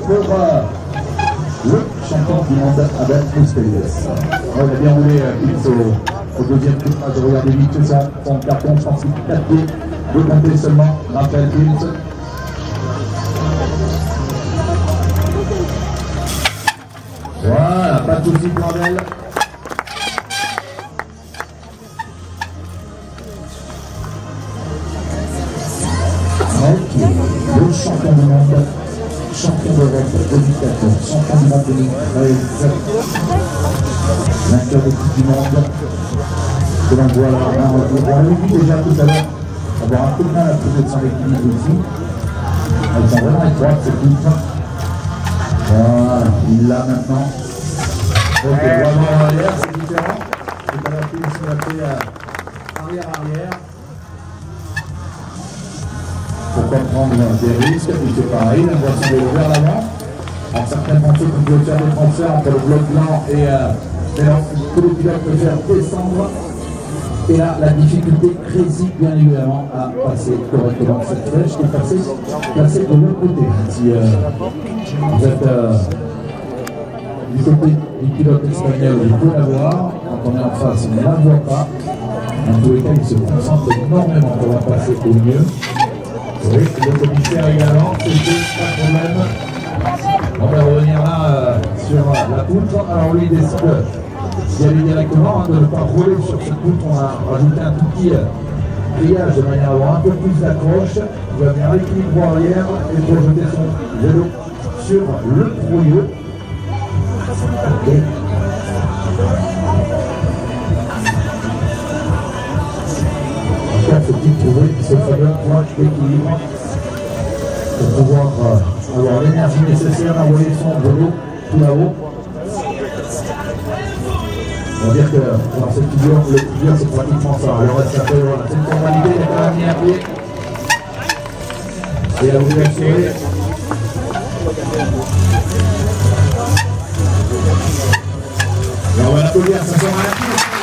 pour le champion du monde Abel Moustelius. On a bien roulé au deuxième tour. Je regardais vite son carton, je pense qu'il 4 pieds. 2 compter seulement, Raphaël Pilz. Voilà, pas de soucis pour Abel. Le champion du monde, champion d'Europe 2014, champion du monde 2013, vainqueur de Coupe du Monde. Que l'on voit là, on l'a vu déjà tout à l'heure, avoir un peu de mal à trouver son équilibre ici. Elles sont vraiment étroites ces coupes. Voilà, il l'a maintenant. Ok, vraiment en arrière, c'est différent. Tout à l'heure, il s'est fait arrière-arrière. Pourquoi prendre des risques? Il fait pareil, la voiture est vers l'avant. Alors certains pensent qu'on peut faire des transferts entre le bloc blanc et que le pilote peut faire descendre. Et là, la difficulté réside bien évidemment à passer correctement cette flèche qui est placée de l'autre côté. Si vous êtes du côté du pilote espagnol, vous pouvez la voir. Quand on est en face, on ne la voit pas. En tous les cas, il se concentre énormément pour la passer au mieux. Oui, le commissaire également, c'était pas de problème. On va revenir là sur la poutre. Alors lui décide d'y aller directement, de ne pas rouler sur cette poutre. On a rajouté un tout petit grillage de manière à avoir un peu plus d'accroche. Il va venir l'équilibre arrière et projeter son vélo sur le trouilleux. Okay. Faut-il trouver ce fameux point d'équilibre pour pouvoir avoir l'énergie nécessaire à envoyer son vélo tout là-haut. On va dire que dans cette figure, le figure c'est pratiquement ça. Le reste après, voilà, c'est une formalité, il a quand même mis un pied. Et là, vous assurez. Et on va l'applaudir, ça sera un pied.